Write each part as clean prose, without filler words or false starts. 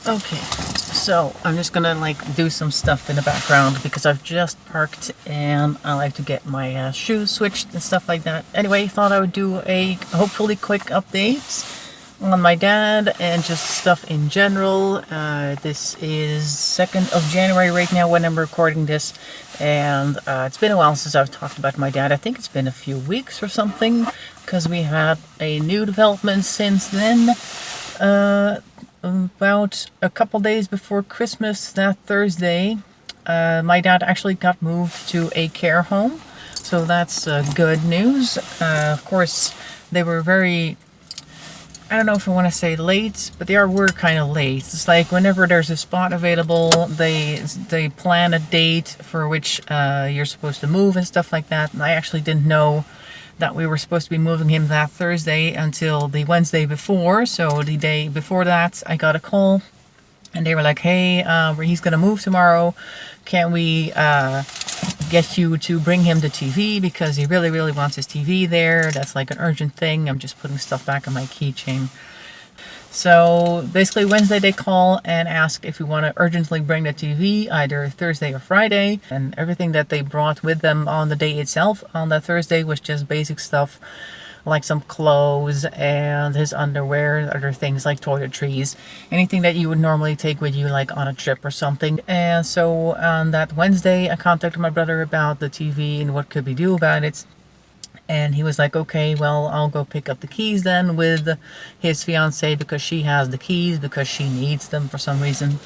Okay, so I'm just gonna like do some stuff in the background because I've just parked and I like to get my shoes switched and stuff like that. Anyway, thought I would do a hopefully quick update on my dad and just stuff in general. This is 2nd of January right now when I'm recording this, and it's been a while since I've talked about my dad. I think it's been a few weeks or something because we had a new development since then. About a couple days before Christmas, that Thursday, my dad actually got moved to a care home. So that's good news. Of course, they were very, I don't know if I want to say late, but were kind of late. It's like whenever there's a spot available, they plan a date for which you're supposed to move and stuff like that. And I actually didn't know that we were supposed to be moving him that Thursday until the Wednesday before. So the day before that, I got a call and they were like, hey, he's going to move tomorrow. Can we get you to bring him the TV because he really, really wants his TV there. That's like an urgent thing. I'm just putting stuff back on my keychain. So basically Wednesday they call and ask if we want to urgently bring the TV either Thursday or Friday, and everything that they brought with them on the day itself on that Thursday was just basic stuff like some clothes and his underwear, other things like toiletries, anything that you would normally take with you like on a trip or something. And so on that Wednesday I contacted my brother about the TV and what could we do about it. And he was like, okay, well, I'll go pick up the keys then with his fiance because she has the keys because she needs them for some reason.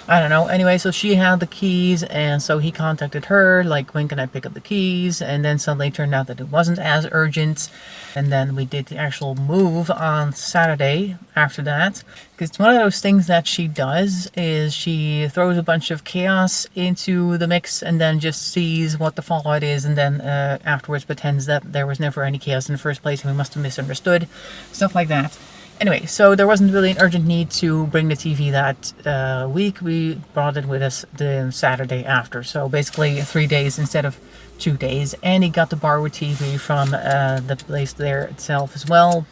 I don't know. Anyway, so she had the keys, and so he contacted her, like, when can I pick up the keys? And then suddenly it turned out that it wasn't as urgent. And then we did the actual move on Saturday after that. Because it's one of those things that she does is she throws a bunch of chaos into the mix and then just sees what the fallout is, and then afterwards pretends that there was never any chaos in the first place and we must have misunderstood. Stuff like that. Anyway, so there wasn't really an urgent need to bring the TV that week. We brought it with us the Saturday after. So basically 3 days instead of 2 days. And he got the borrowed TV from the place there itself as well.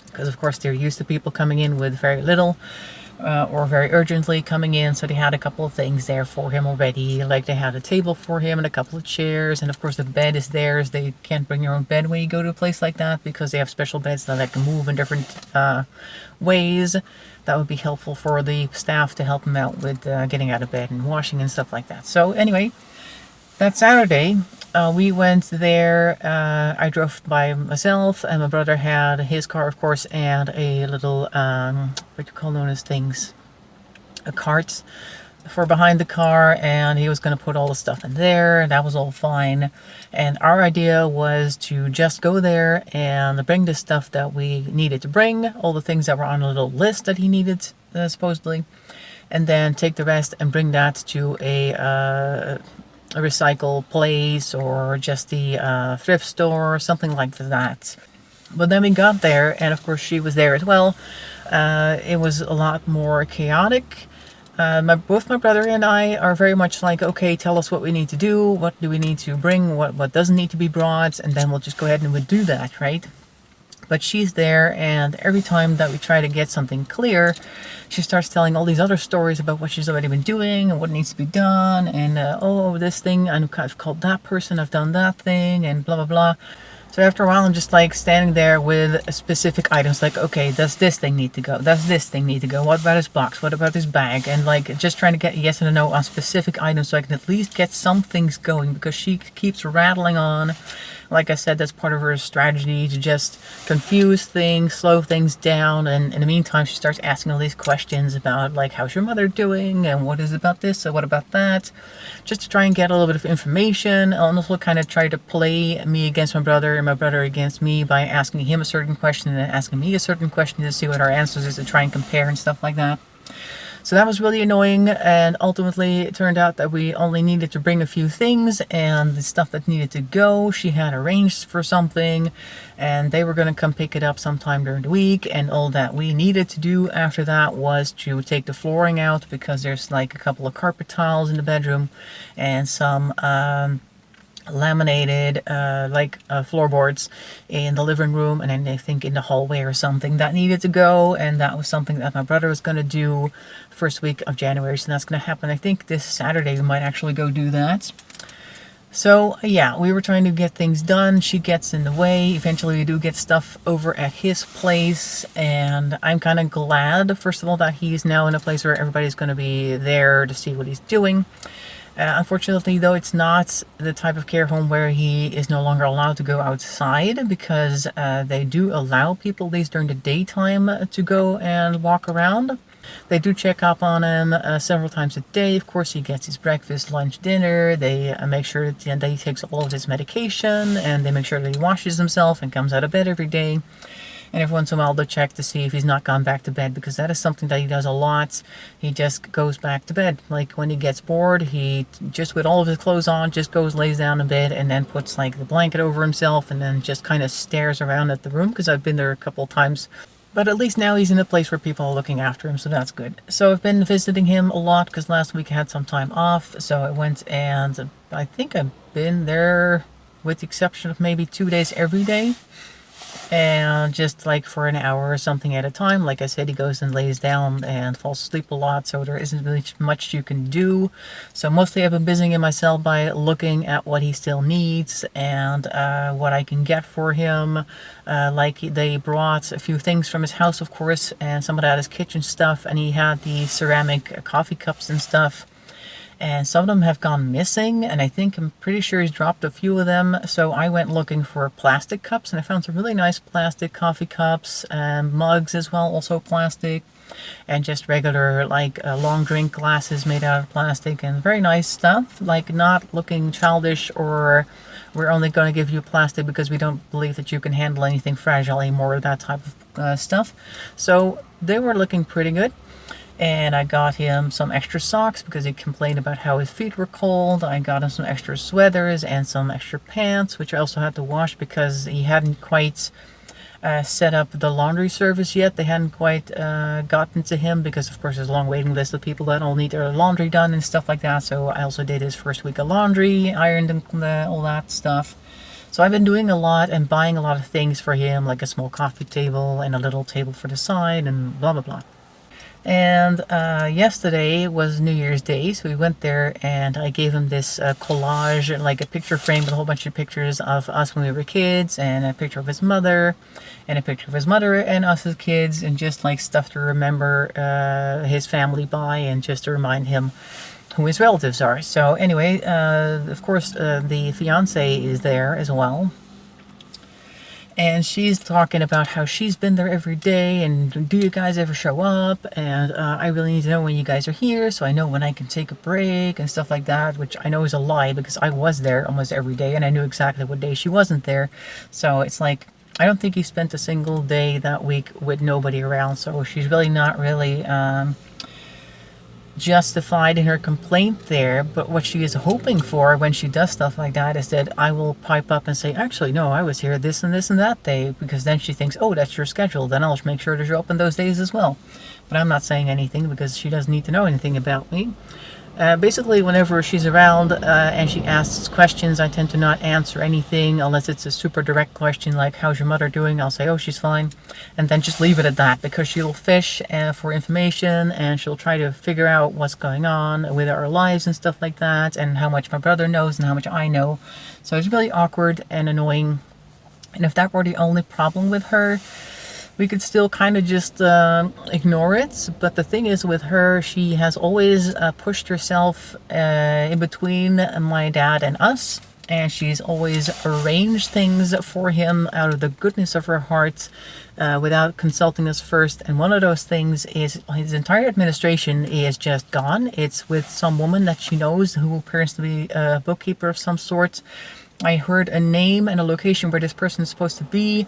Because of course they're used to people coming in with very little. Or very urgently coming in, so they had a couple of things there for him already, like they had a table for him and a couple of chairs, and of course the bed is theirs. They can't bring their own bed when you go to a place like that because they have special beds that can move in different ways. That would be helpful for the staff to help them out with getting out of bed and washing and stuff like that. So anyway, that Saturday, we went there. I drove by myself, and my brother had his car, of course, and a little, what do you call those things? A cart for behind the car, and he was going to put all the stuff in there, and that was all fine. And our idea was to just go there and bring the stuff that we needed to bring, all the things that were on a little list that he needed, supposedly, and then take the rest and bring that to a recycle place or just the thrift store or something like that. But then we got there, and of course she was there as well. It was a lot more chaotic. Both my brother and I are very much like, okay, tell us what we need to do, what do we need to bring, what doesn't need to be brought, and then we'll just go ahead and we'll do that, right? But she's there, and every time that we try to get something clear, she starts telling all these other stories about what she's already been doing and what needs to be done, and oh, this thing, I've called that person, I've done that thing, and blah blah blah. So after a while, I'm just like standing there with specific items, like, okay, does this thing need to go? Does this thing need to go? What about this box? What about this bag? And like just trying to get a yes and a no on specific items so I can at least get some things going, because she keeps rattling on. Like I said, that's part of her strategy to just confuse things, slow things down, and in the meantime she starts asking all these questions about like, how's your mother doing, and what is about this, and what about that, just to try and get a little bit of information, and also kind of try to play me against my brother and my brother against me by asking him a certain question and then asking me a certain question to see what our answers is, to try and compare and stuff like that. So that was really annoying, and ultimately it turned out that we only needed to bring a few things, and the stuff that needed to go, she had arranged for something, and they were going to come pick it up sometime during the week, and all that we needed to do after that was to take the flooring out, because there's like a couple of carpet tiles in the bedroom, and some laminated floorboards in the living room, and then I think in the hallway or something that needed to go, and that was something that my brother was going to do first week of January, so that's going to happen. I think this Saturday we might actually go do that. So yeah, we were trying to get things done. She gets in the way. Eventually we do get stuff over at his place, and I'm kind of glad, first of all, that he's now in a place where everybody's going to be there to see what he's doing. Unfortunately, though, it's not the type of care home where he is no longer allowed to go outside, because they do allow people, at least during the daytime, to go and walk around. They do check up on him several times a day. Of course, he gets his breakfast, lunch, dinner. They make sure that he takes all of his medication, and they make sure that he washes himself and comes out of bed every day. And every once in a while they'll check to see if he's not gone back to bed, because that is something that he does a lot. He just goes back to bed. Like when he gets bored, he just, with all of his clothes on, just goes, lays down in bed, and then puts like the blanket over himself, and then just kind of stares around at the room, because I've been there a couple of times. But at least now he's in a place where people are looking after him, so that's good. So I've been visiting him a lot, because last week I had some time off, so I went, and I think I've been there, with the exception of maybe 2 days every day. And just like for an hour or something at a time. Like I said, he goes and lays down and falls asleep a lot, so there isn't really much you can do. So mostly I've been busying myself by looking at what he still needs, and what I can get for him. Like they brought a few things from his house, of course, and some of that is kitchen stuff, and he had the ceramic coffee cups and stuff. And some of them have gone missing, and I'm pretty sure he's dropped a few of them. So I went looking for plastic cups, and I found some really nice plastic coffee cups and mugs as well, also plastic, and just regular long drink glasses made out of plastic, and very nice stuff, like not looking childish or we're only going to give you plastic because we don't believe that you can handle anything fragile anymore, that type of stuff. So they were looking pretty good. And I got him some extra socks because he complained about how his feet were cold. I got him some extra sweaters and some extra pants, which I also had to wash because he hadn't quite set up the laundry service yet. They hadn't quite gotten to him because, of course, there's a long waiting list of people that all need their laundry done and stuff like that. So I also did his first week of laundry, ironed and all that stuff. So I've been doing a lot and buying a lot of things for him, like a small coffee table and a little table for the side and blah, blah, blah. And yesterday was New Year's Day, so we went there and I gave him this collage, like a picture frame with a whole bunch of pictures of us when we were kids, and a picture of his mother, and a picture of his mother and us as kids, and just like stuff to remember his family by, and just to remind him who his relatives are. So anyway, of course, the fiance is there as well. And she's talking about how she's been there every day, and do you guys ever show up? And I really need to know when you guys are here, so I know when I can take a break and stuff like that, which I know is a lie because I was there almost every day and I knew exactly what day she wasn't there. So it's like, I don't think he spent a single day that week with nobody around, so she's really not really justified in her complaint there. But what she is hoping for when she does stuff like that is that I will pipe up and say, actually no, I was here this and this and that day, because then she thinks, oh, that's your schedule, then I'll make sure to show up on those days as well. But I'm not saying anything because she doesn't need to know anything about me. Basically, whenever she's around and she asks questions, I tend to not answer anything unless it's a super direct question like, how's your mother doing? I'll say, oh, she's fine. And then just leave it at that, because she'll fish for information, and she'll try to figure out what's going on with our lives and stuff like that, and how much my brother knows and how much I know. So it's really awkward and annoying. And if that were the only problem with her, we could still kind of just ignore it. But the thing is with her, she has always pushed herself in between my dad and us. And she's always arranged things for him out of the goodness of her heart without consulting us first. And one of those things is his entire administration is just gone. It's with some woman that she knows who appears to be a bookkeeper of some sort. I heard a name and a location where this person is supposed to be,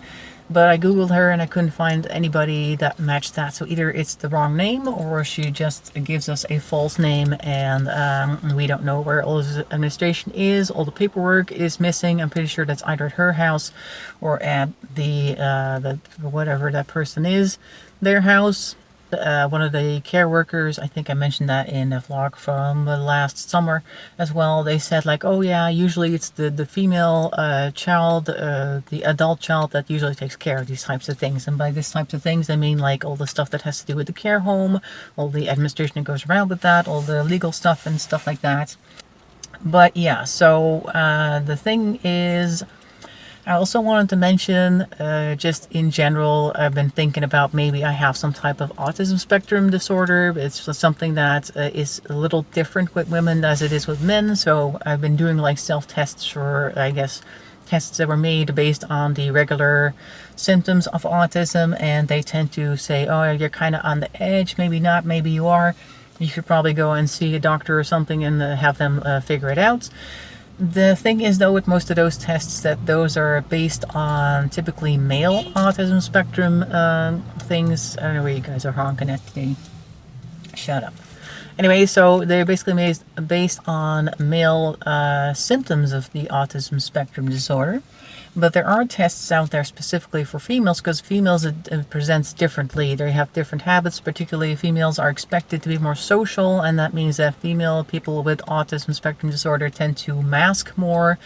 but I googled her and I couldn't find anybody that matched that. So either it's the wrong name, or she just gives us a false name, and we don't know where all his administration is. All the paperwork is missing. I'm pretty sure that's either at her house or at the whatever that person is, their house. one of the care workers, I think I mentioned that in a vlog from last summer as well. They said like, oh yeah, usually it's the female child, the adult child that usually takes care of these types of things. And by these types of things, I mean like all the stuff that has to do with the care home, all the administration that goes around with that, all the legal stuff and stuff like that. But yeah, so the thing is, I also wanted to mention, just in general, I've been thinking about maybe I have some type of autism spectrum disorder. It's something that is a little different with women as it is with men. So I've been doing like self-tests for, I guess, tests that were made based on the regular symptoms of autism. And they tend to say, oh, you're kind of on the edge. Maybe not, maybe you are. You should probably go and see a doctor or something and have them figure it out. The thing is, though, with most of those tests, that those are based on typically male autism spectrum things. I don't know where you guys are honking at today. Shut up. Anyway, so they're basically based on male symptoms of the autism spectrum disorder. But there are tests out there specifically for females, because females, it presents differently. They have different habits. Particularly females are expected to be more social, and that means that female people with autism spectrum disorder tend to mask more,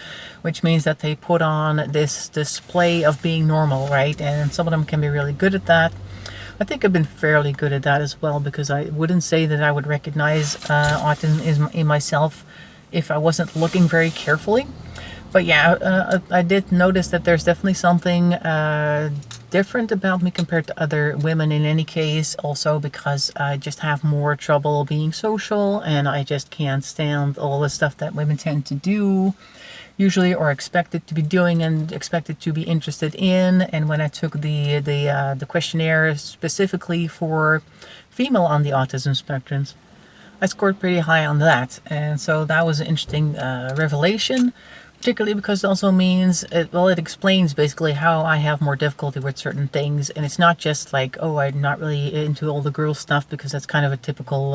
which means that they put on this display of being normal, right? And some of them can be really good at that. I think I've been fairly good at that as well, because I wouldn't say that I would recognize autism in myself if I wasn't looking very carefully. But yeah, I did notice that there's definitely something different about me compared to other women in any case. Also because I just have more trouble being social, and I just can't stand all the stuff that women tend to do usually, or expected to be doing and expected to be interested in. And when I took the questionnaire specifically for female on the autism spectrums, I scored pretty high on that. And so that was an interesting revelation. Particularly because it also means, it explains basically how I have more difficulty with certain things. And it's not just like, oh, I'm not really into all the girl stuff, because that's kind of a typical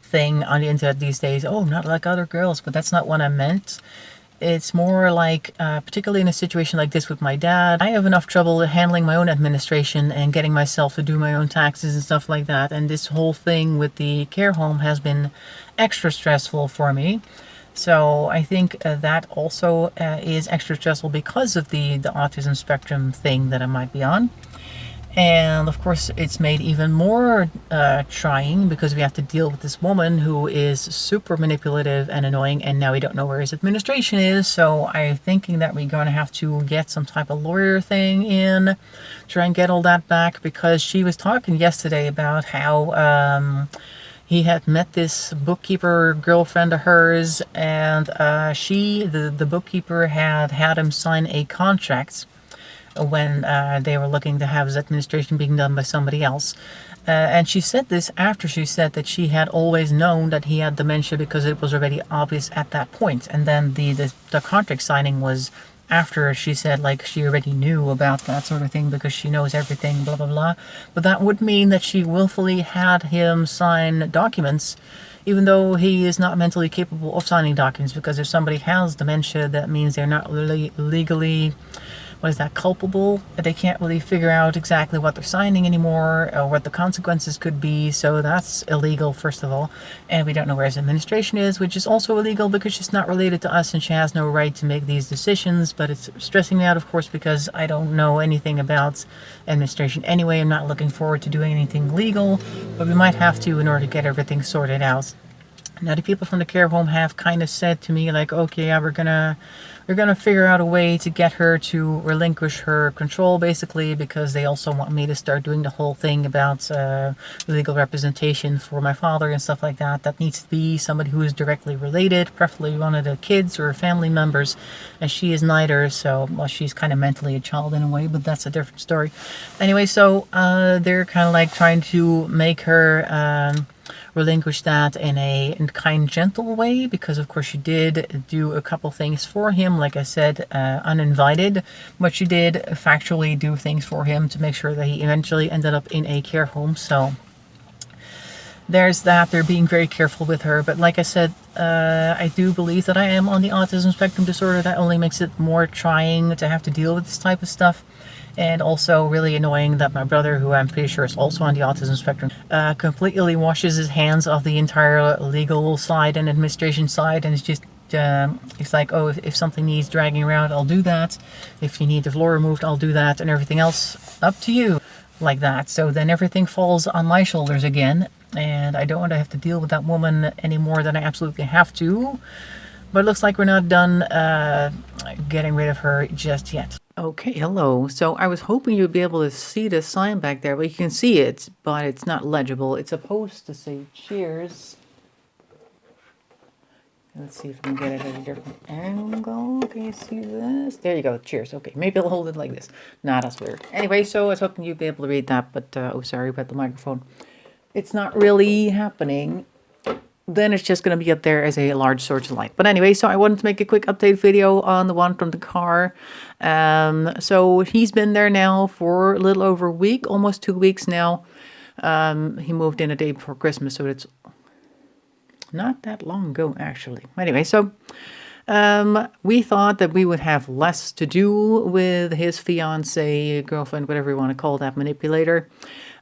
thing on the internet these days. Oh, not like other girls, but that's not what I meant. It's more like, particularly in a situation like this with my dad, I have enough trouble handling my own administration and getting myself to do my own taxes and stuff like that. And this whole thing with the care home has been extra stressful for me. So I think that also is extra stressful because of the autism spectrum thing that I might be on. And of course, it's made even more trying because we have to deal with this woman who is super manipulative and annoying, and now we don't know where his administration is. So I'm thinking that we're going to have to get some type of lawyer thing in, try and get all that back, because she was talking yesterday about how he had met this bookkeeper girlfriend of hers, and the bookkeeper had him sign a contract when they were looking to have his administration being done by somebody else. And she said this after she said that she had always known that he had dementia, because it was already obvious at that point. And then the contract signing was after she said, like, she already knew about that sort of thing because she knows everything, blah, blah, blah. But that would mean that she willfully had him sign documents, even though he is not mentally capable of signing documents, because if somebody has dementia, that means they're not really legally, culpable. They can't really figure out exactly what they're signing anymore, or what the consequences could be. So that's illegal, first of all. And we don't know where his administration is, which is also illegal because she's not related to us and she has no right to make these decisions. But it's stressing me out, of course, because I don't know anything about administration anyway. I'm not looking forward to doing anything legal, but we might have to in order to get everything sorted out. Now, the people from the care home have kind of said to me, like, okay, yeah, we're gonna figure out a way to get her to relinquish her control, basically, because they also want me to start doing the whole thing about legal representation for my father and stuff like that. That needs to be somebody who is directly related, preferably one of the kids or family members, and she is neither. So, well, she's kind of mentally a child in a way, but that's a different story. Anyway, so they're kind of like trying to make her relinquish that in a kind, gentle way, because of course she did do a couple things for him, like I said, uninvited, but she did factually do things for him to make sure that he eventually ended up in a care home. So there's that. They're being very careful with her, but like I said, I do believe that I am on the autism spectrum disorder. That only makes it more trying to have to deal with this type of stuff. And also really annoying that my brother, who I'm pretty sure is also on the autism spectrum, completely washes his hands of the entire legal side and administration side, and it's just it's like, oh, if something needs dragging around, I'll do that. If you need the floor removed, I'll do that, and everything else, up to you, like that. So then everything falls on my shoulders again, and I don't want to have to deal with that woman any more than I absolutely have to. But it looks like we're not done getting rid of her just yet. Okay, hello. So I was hoping you'd be able to see the sign back there, but you can see it, but it's not legible. It's supposed to say cheers. Let's see if we can get it at a different angle. Can you see this? There you go. Cheers. Okay, maybe I'll hold it like this. Nah, that's weird. Anyway, so I was hoping you'd be able to read that, but oh, sorry about the microphone. It's not really happening. Then it's just going to be up there as a large searchlight. But anyway, so I wanted to make a quick update video on the one from the car. So he's been there now for a little over a week, almost 2 weeks now. He moved in a day before Christmas, so it's not that long ago, actually. Anyway, so we thought that we would have less to do with his fiance, girlfriend, whatever you want to call that, manipulator.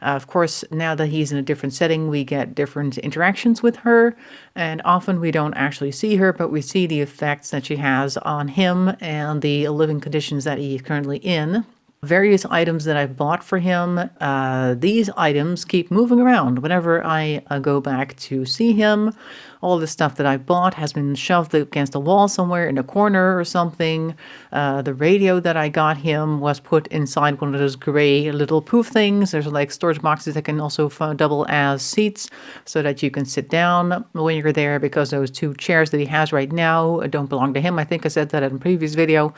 Of course, now that he's in a different setting, we get different interactions with her, and often we don't actually see her, but we see the effects that she has on him and the living conditions that he is currently in. Various items that I've bought for him, these items keep moving around whenever I go back to see him. All the stuff that I bought has been shoved against a wall somewhere in a corner or something. The radio that I got him was put inside one of those gray little poof things. There's like storage boxes that can also double as seats so that you can sit down when you're there, because those 2 chairs that he has right now don't belong to him. I think I said that in a previous video.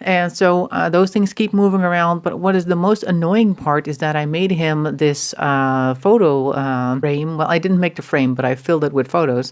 And so those things keep moving around. But what is the most annoying part is that I made him this photo frame. Well, I didn't make the frame, but I filled it with photos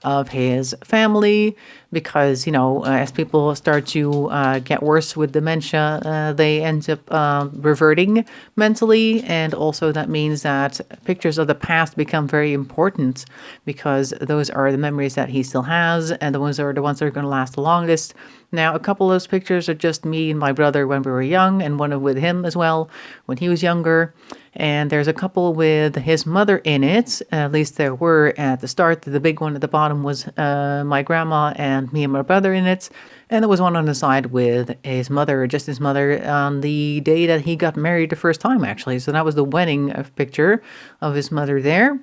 of his family, because, you know, as people start to get worse with dementia, they end up reverting mentally. And also that means that pictures of the past become very important, because those are the memories that he still has, and the ones that are going to last the longest. Now, a couple of those pictures are just me and my brother when we were young, and one with him as well when he was younger. And there's a couple with his mother in it. At least there were at the start. The big one at the bottom was my grandma and me and my brother in it. And there was one on the side with his mother, just his mother, on the day that he got married the first time, actually. So that was the wedding picture of his mother there.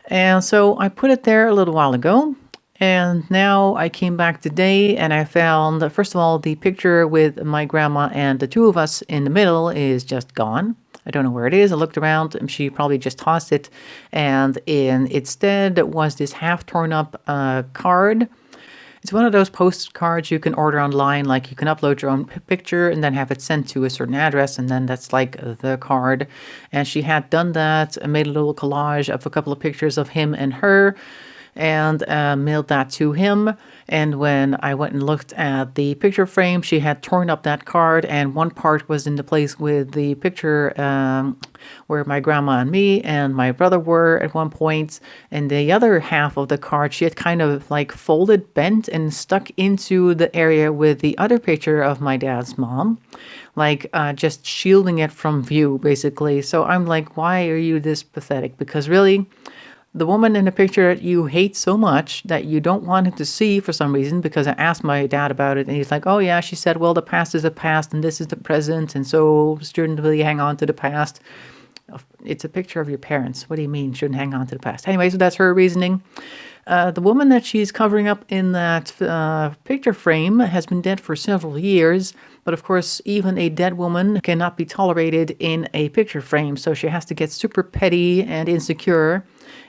And so I put it there a little while ago. And now I came back today and I found, first of all, the picture with my grandma and the 2 of us in the middle is just gone. I don't know where it is. I looked around and she probably just tossed it. And in its stead was this half torn up card. It's one of those postcards you can order online, like you can upload your own picture and then have it sent to a certain address, and then that's like the card. And she had done that and made a little collage of a couple of pictures of him and her, and mailed that to him. And when I went and looked at the picture frame, she had torn up that card, and one part was in the place with the picture where my grandma and me and my brother were at one point, and the other half of the card she had kind of like folded, bent, and stuck into the area with the other picture of my dad's mom, like just shielding it from view, basically. So I'm like, why are you this pathetic? Because really, the woman in the picture that you hate so much that you don't want him to see for some reason, because I asked my dad about it and he's like, oh yeah, she said, well, the past is the past and this is the present, and so shouldn't really hang on to the past. It's a picture of your parents. What do you mean shouldn't hang on to the past? Anyway, so that's her reasoning. The woman that she's covering up in that picture frame has been dead for several years, but of course, even a dead woman cannot be tolerated in a picture frame, so she has to get super petty and insecure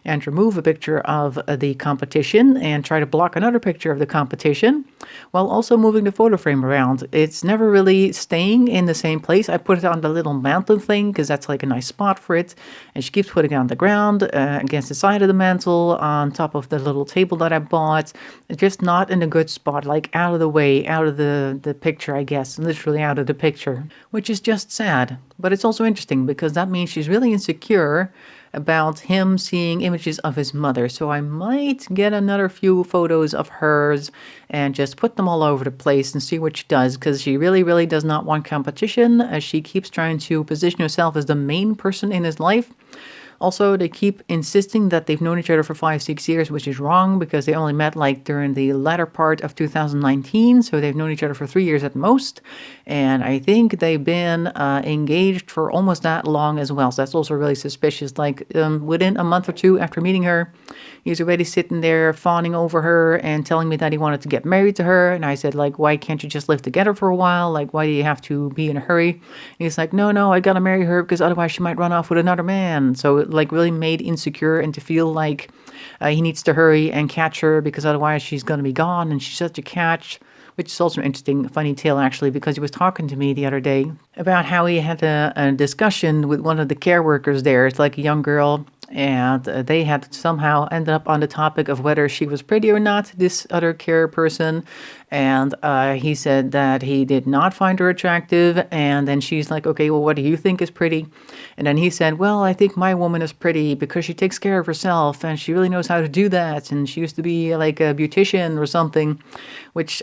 and remove a picture of the competition and try to block another picture of the competition while also moving the photo frame around. It's never really staying in the same place. I put it on the little mantle thing because that's like a nice spot for it, and she keeps putting it on the ground against the side of the mantle on top of the little table that I bought. It's just not in a good spot, like out of the way, out of the picture, I guess, literally out of the picture, which is just sad. But it's also interesting because that means she's really insecure about him seeing images of his mother. So I might get another few photos of hers and just put them all over the place and see what she does, because she really, really does not want competition, as she keeps trying to position herself as the main person in his life. Also, they keep insisting that they've known each other for 5-6 years, which is wrong, because they only met like during the latter part of 2019. So they've known each other for 3 years at most. And I think they've been engaged for almost that long as well. So that's also really suspicious. Like within a month or two after meeting her, he's already sitting there fawning over her and telling me that he wanted to get married to her. And I said, like, why can't you just live together for a while? Like, why do you have to be in a hurry? And he's like, no, I gotta marry her because otherwise she might run off with another man. So like really made insecure and to feel like he needs to hurry and catch her because otherwise she's gonna be gone and she's such a catch. Which is also an interesting, funny tale, actually, because he was talking to me the other day about how he had a discussion with one of the care workers there. It's like a young girl, and they had somehow ended up on the topic of whether she was pretty or not, this other care person. And he said that he did not find her attractive. And then she's like, okay, well, what do you think is pretty? And then he said, well, I think my woman is pretty because she takes care of herself and she really knows how to do that. And she used to be like a beautician or something, which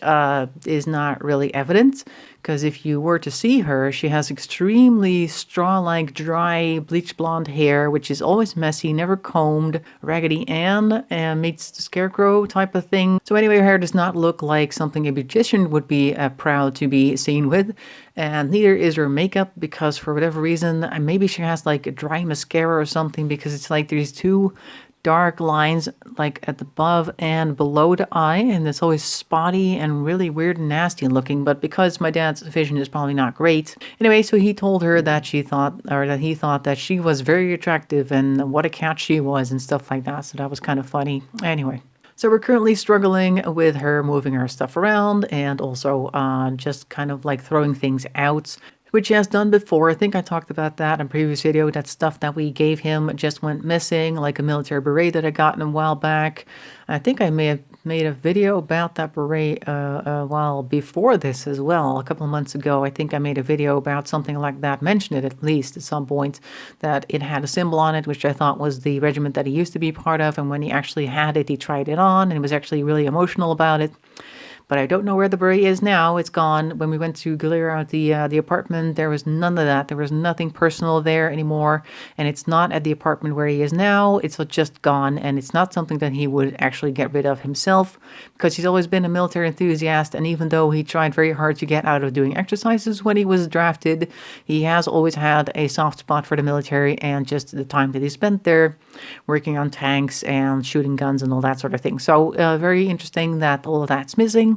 is not really evident. Because if you were to see her, she has extremely straw-like, dry, bleach blonde hair, which is always messy, never combed, Raggedy Ann meets the Scarecrow type of thing. So anyway, her hair does not look like something a beautician would be proud to be seen with. And neither is her makeup, because for whatever reason, maybe she has like a dry mascara or something, because it's like there's two dark lines like at the above and below the eye, and it's always spotty and really weird and nasty looking. But because my dad's vision is probably not great, anyway, so he told her that he thought that she was very attractive and what a catch she was and stuff like that. So that was kind of funny. Anyway, so we're currently struggling with her moving her stuff around and also just kind of like throwing things out, which he has done before. I think I talked about that in a previous video. That stuff that we gave him just went missing, like a military beret that I got a while back. I think I may have made a video about that beret a while before this as well. A couple of months ago, I think I made a video about something like that, mentioned it at least at some point, that it had a symbol on it, which I thought was the regiment that he used to be part of. And when he actually had it, he tried it on and was actually really emotional about it. But I don't know where the beret is now. It's gone. When we went to clear out the apartment, there was none of that. There was nothing personal there anymore. And it's not at the apartment where he is now. It's just gone. And it's not something that he would actually get rid of himself, because he's always been a military enthusiast. And even though he tried very hard to get out of doing exercises when he was drafted, he has always had a soft spot for the military and just the time that he spent there working on tanks and shooting guns and all that sort of thing. So very interesting that all of that's missing.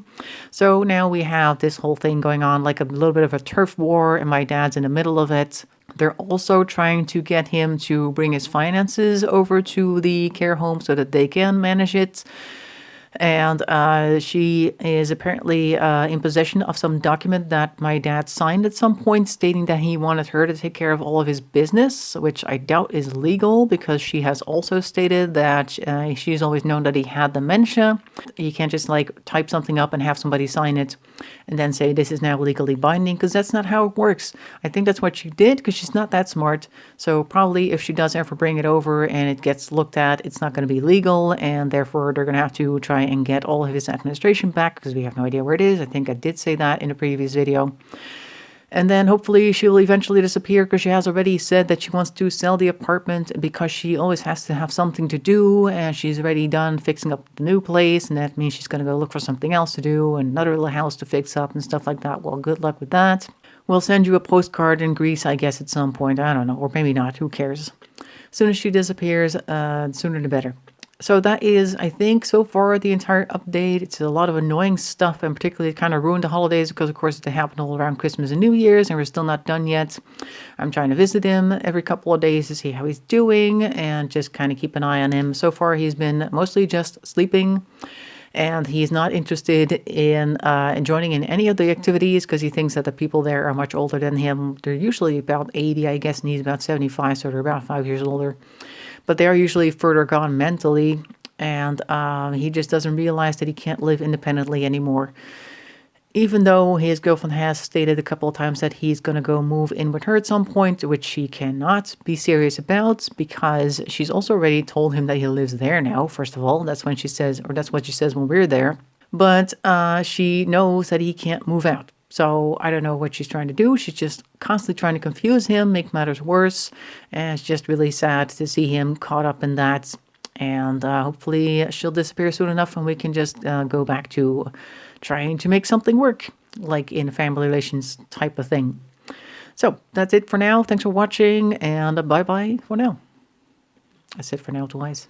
So now we have this whole thing going on, like a little bit of a turf war, and my dad's in the middle of it. They're also trying to get him to bring his finances over to the care home so that they can manage it. And she is apparently in possession of some document that my dad signed at some point, stating that he wanted her to take care of all of his business, which I doubt is legal, because she has also stated that she's always known that he had dementia. You can't just like type something up and have somebody sign it and then say this is now legally binding, because that's not how it works. I think that's what she did, because she's not that smart. So probably if she does ever bring it over and it gets looked at, it's not going to be legal, and therefore they're going to have to try and get all of his administration back, because we have no idea where it is. I think I did say that in a previous video. And then hopefully she'll eventually disappear, because she has already said that she wants to sell the apartment because she always has to have something to do, and she's already done fixing up the new place, and that means she's going to go look for something else to do and another little house to fix up and stuff like that. Well, good luck with that. We'll send you a postcard in Greece, I guess, at some point. I don't know, or maybe not. Who cares? As soon as she disappears, sooner the better. So that is, I think, so far the entire update. It's a lot of annoying stuff, and particularly it kind of ruined the holidays because, of course, it happened all around Christmas and New Year's, and we're still not done yet. I'm trying to visit him every couple of days to see how he's doing and just kind of keep an eye on him. So far, he's been mostly just sleeping, and he's not interested in joining in any of the activities because he thinks that the people there are much older than him. They're usually about 80, I guess, and he's about 75, so they're about 5 years older. But they are usually further gone mentally, and he just doesn't realize that he can't live independently anymore. even though his girlfriend has stated a couple of times that he's going to go move in with her at some point, which she cannot be serious about because she's also already told him that he lives there now. First of all, that's when she says, or that's what she says when we're there. But she knows that he can't move out. So I don't know what she's trying to do. She's just constantly trying to confuse him, make matters worse. And it's just really sad to see him caught up in that. And hopefully she'll disappear soon enough and we can just go back to trying to make something work, like in a family relations type of thing. So that's it for now. Thanks for watching, and bye-bye for now. That's it for now, twice.